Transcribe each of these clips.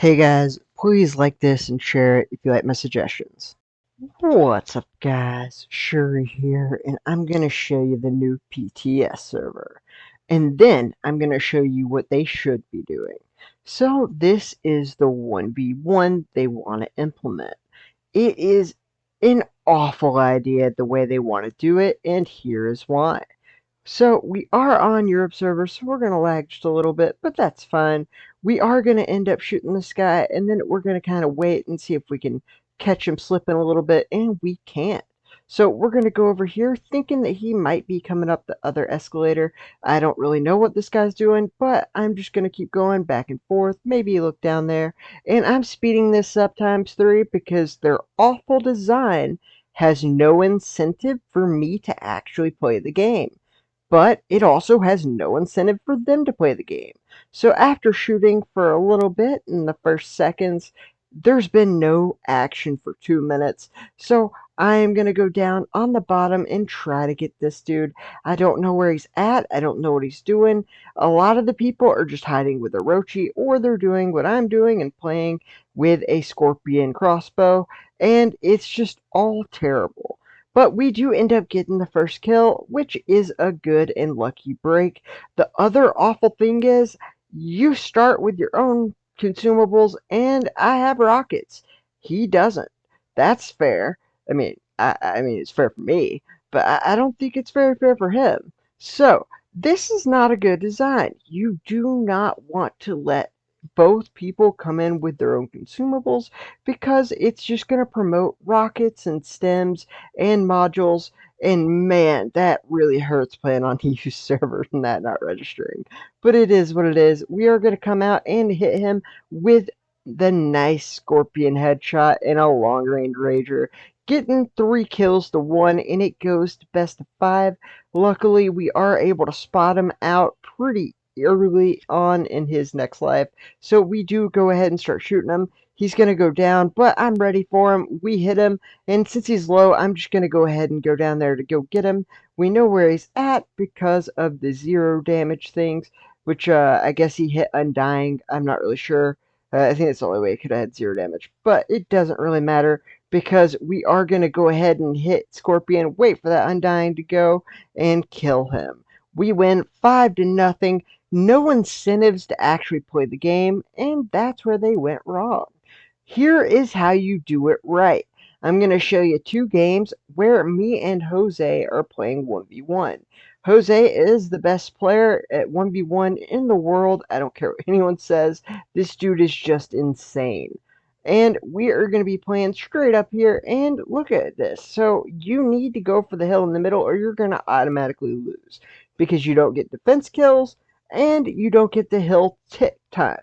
Hey guys, please like this and share it if you like my suggestions. What's up guys, Shouri here, and I'm going to show you the new PTS server. And then I'm going to show you what they should be doing. So this is the 1v1 they want to implement. It is an awful idea the way they want to do it, and here is why. So we are on Europe server, so we're going to lag just a little bit, but that's fine. We are going to end up shooting this guy, and then we're going to kind of wait and see if we can catch him slipping a little bit, and we can't. So we're going to go over here thinking that he might be coming up the other escalator. I don't really know what this guy's doing, but I'm just going to keep going back and forth. Maybe look down there. And I'm speeding this up ×3 because their awful design has no incentive for me to actually play the game, but it also has no incentive for them to play the game. So after shooting for a little bit in the first seconds, there's been no action for 2 minutes. So I am going to go down on the bottom and try to get this dude. I don't know where he's at. I don't know what he's doing. A lot of the people are just hiding with a Rochi, or they're doing what I'm doing and playing with a Scorpion crossbow. And it's just all terrible. But we do end up getting the first kill, which is a good and lucky break. The other awful thing is, you start with your own consumables, and I have rockets. He doesn't. That's fair. I mean, it's fair for me, but I don't think it's very fair for him. So, this is not a good design. You do not want to let both people come in with their own consumables, because it's just going to promote rockets and stems and modules, and man, that really hurts playing on used servers and that not registering. But it is what it is. We are going to come out and hit him with the nice Scorpion headshot and a long-range Rager, getting 3 kills to 1, and it goes to best of 5. Luckily, we are able to spot him out pretty early on in his next life, so we do go ahead and start shooting him. He's going to go down, but I'm ready for him. We hit him, and since he's low, I'm just going to go ahead and go down there to go get him. We know where he's at because of the 0 damage things, which I guess he hit Undying. I'm not really sure. I think that's the only way it could have had 0 damage, but it doesn't really matter because we are going to go ahead and hit Scorpion, wait for that Undying to go, and kill him. We win 5-0. No incentives to actually play the game, and that's where they went wrong. Here is how you do it right. I'm going to show you 2 games where me and Jose are playing 1v1. Jose is the best player at 1v1 in the world. I don't care what anyone says. This dude is just insane. And we are going to be playing straight up here, and look at this. So you need to go for the hill in the middle, or you're going to automatically lose, because you don't get defense kills and you don't get the hill tick time.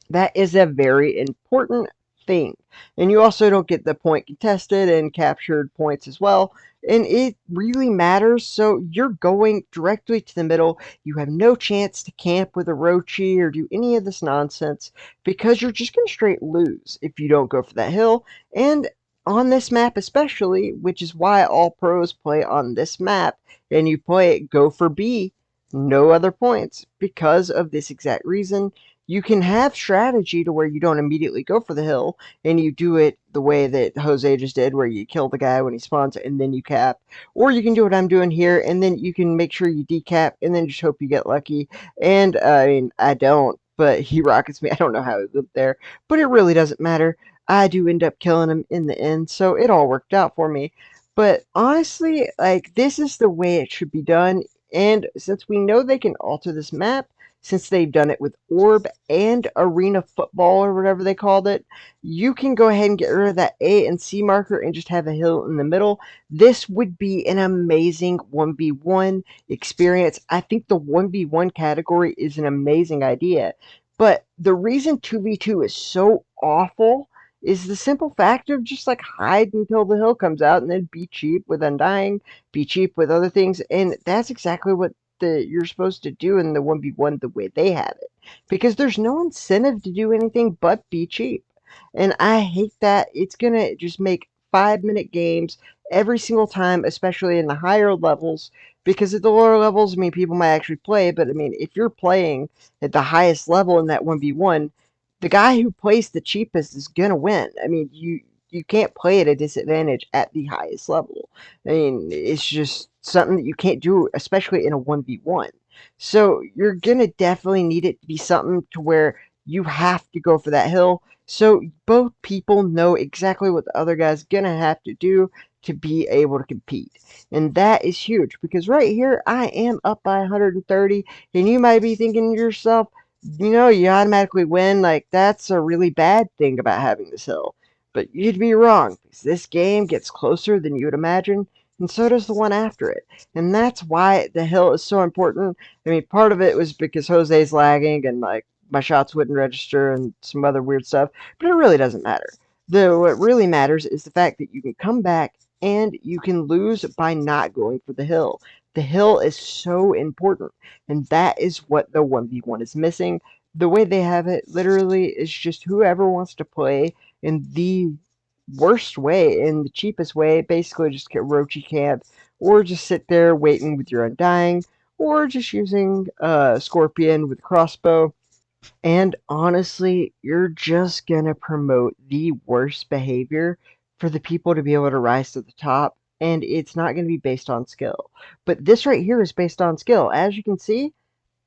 That is a very important thing. And you also don't get the point contested and captured points as well. And it really matters. So you're going directly to the middle. You have no chance to camp with a Rochi or do any of this nonsense, because you're just going to straight lose if you don't go for that hill. And on this map especially, which is why all pros play on this map, and you play it go for B, no other points, because of this exact reason. You can have strategy to where you don't immediately go for the hill, and you do it the way that Jose just did, where you kill the guy when he spawns and then you cap. Or you can do what I'm doing here, and then you can make sure you decap and then just hope you get lucky. And I mean, I don't, but he rockets me. I don't know how he lived there, but it really doesn't matter. I do end up killing him in the end, so it all worked out for me. But honestly, like, this is the way it should be done. And since we know they can alter this map, since they've done it with Orb and Arena Football or whatever they called it, you can go ahead and get rid of that A and C marker and just have a hill in the middle. This would be an amazing 1v1 experience. I think the 1v1 category is an amazing idea. But the reason 2v2 is so awful is the simple fact of just like hide until the hill comes out and then be cheap with Undying, be cheap with other things, and that's exactly what you're supposed to do in the 1v1 the way they have it, because there's no incentive to do anything but be cheap. And I hate that. It's gonna just make 5-minute games every single time, especially in the higher levels, because at the lower levels, I mean, people might actually play, but I mean, if you're playing at the highest level in that 1v1, the guy who plays the cheapest is gonna win. I mean, you can't play at a disadvantage at the highest level. I mean, it's just something that you can't do, especially in a 1v1. So you're gonna definitely need it to be something to where you have to go for that hill. So both people know exactly what the other guy's gonna have to do to be able to compete. And that is huge because right here I am up by 130, and you might be thinking to yourself, you automatically win. Like, that's a really bad thing about having this hill. But you'd be wrong, because this game gets closer than you would imagine, and so does the one after it. And that's why the hill is so important. I mean, part of it was because Jose's lagging, and, like, my shots wouldn't register, and some other weird stuff, but it really doesn't matter. What really matters is the fact that you can come back, and you can lose by not going for the hill. The hill is so important, and that is what the 1v1 is missing. The way they have it literally is just whoever wants to play in the worst way, in the cheapest way, basically just get Rochi camp, or just sit there waiting with your Undying, or just using Scorpion with crossbow. And honestly, you're just gonna promote the worst behavior for the people to be able to rise to the top, and it's not gonna be based on skill. But this right here is based on skill. As you can see,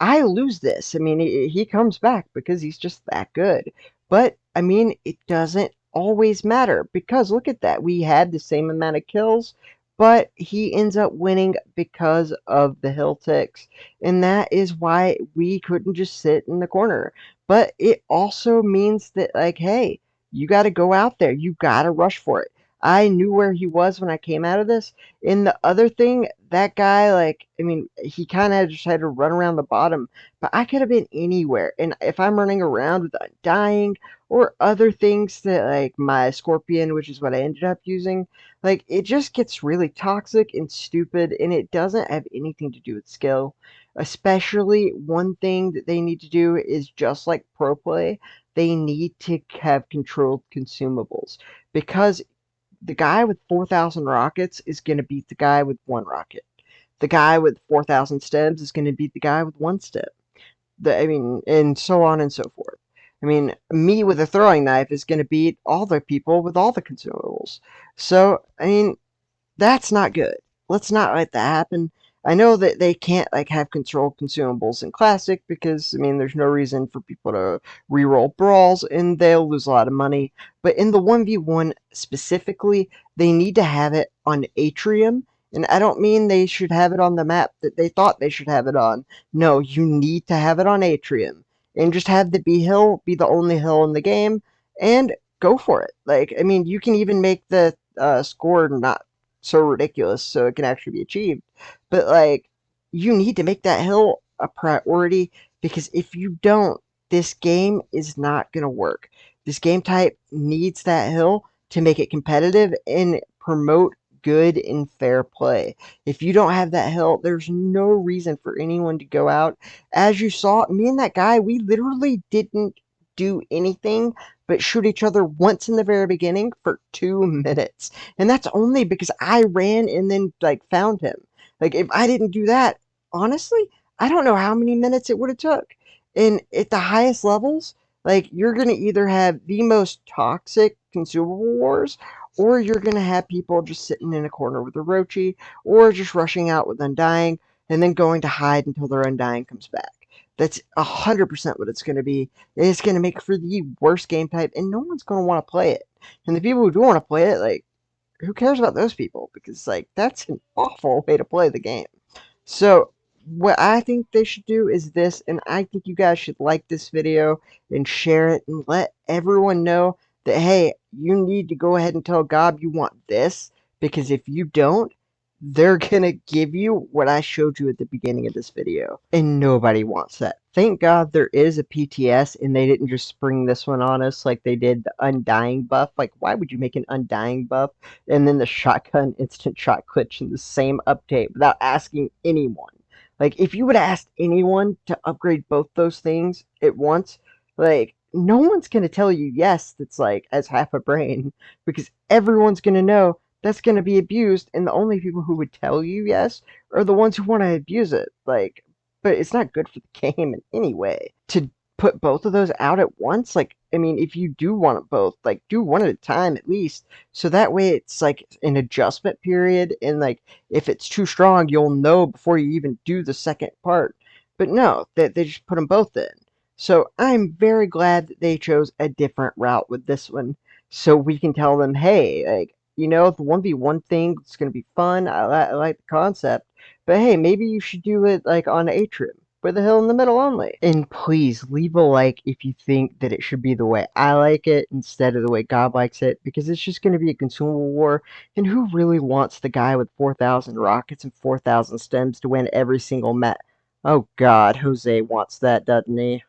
I lose this. I mean, he comes back because he's just that good. But, I mean, it doesn't always matter because look at that. We had the same amount of kills, but he ends up winning because of the hill ticks. And that is why we couldn't just sit in the corner. But it also means that, like, hey, you got to go out there. You got to rush for it. I knew where he was when I came out of this. And the other thing, that guy, like, I mean, he kind of just had to run around the bottom, but I could have been anywhere. And if I'm running around with Undying or other things that, like, my Scorpion, which is what I ended up using, like, it just gets really toxic and stupid, and it doesn't have anything to do with skill. Especially, one thing that they need to do is just like pro play, they need to have controlled consumables. Because the guy with 4,000 rockets is going to beat the guy with one rocket. The guy with 4,000 stems is going to beat the guy with one stem. I mean, and so on and so forth. I mean, me with a throwing knife is going to beat all the people with all the consumables. So, I mean, that's not good. Let's not let that happen. I know that they can't like have controlled consumables in Classic because I mean there's no reason for people to reroll brawls and they'll lose a lot of money. But in the 1v1 specifically, they need to have it on Atrium. And I don't mean they should have it on the map that they thought they should have it on. No, you need to have it on Atrium. And just have the B hill be the only hill in the game and go for it. Like, I mean, you can even make the score not so ridiculous so it can actually be achieved. But like, you need to make that hill a priority because if you don't, this game is not going to work. This game type needs that hill to make it competitive and promote good and fair play. If you don't have that hill, there's no reason for anyone to go out. As you saw, me and that guy, we literally didn't do anything but shoot each other once in the very beginning for 2 minutes. And that's only because I ran and then like found him. Like if I didn't do that, honestly, I don't know how many minutes it would have took. And at the highest levels, like you're gonna either have the most toxic consumable wars, or you're gonna have people just sitting in a corner with a Rochi, or just rushing out with Undying, and then going to hide until their Undying comes back. That's 100% what it's gonna be. It's gonna make for the worst game type, and no one's gonna want to play it. And the people who do want to play it, like, who cares about those people? Because like that's an awful way to play the game. So what I think they should do is this, and I think you guys should like this video and share it and let everyone know that hey, you need to go ahead and tell Gob you want this, because if you don't, they're gonna give you what I showed you at the beginning of this video, and nobody wants that. Thank God there is a PTS and they didn't just spring this one on us like they did the Undying buff. Like, why would you make an Undying buff and then the shotgun instant shot glitch in the same update without asking anyone? Like, if you would have asked anyone to upgrade both those things at once, like, no one's going to tell you yes that's like as half a brain, because everyone's going to know that's going to be abused, and the only people who would tell you yes are the ones who want to abuse it. Like, but it's not good for the game in any way to put both of those out at once. Like, I mean, if you do want it both, like, do one at a time at least, so that way it's like an adjustment period, and like if it's too strong, you'll know before you even do the second part. But no, they just put them both in. So I'm very glad that they chose a different route with this one, so we can tell them, hey, like, the 1v1 thing is going to be fun. I like the concept, but hey, maybe you should do it like on Atrium, with a hill in the middle only. And please leave a like if you think that it should be the way I like it instead of the way God likes it, because it's just going to be a consumable war. And who really wants the guy with 4,000 rockets and 4,000 stems to win every single match? Oh God, Jose wants that, doesn't he?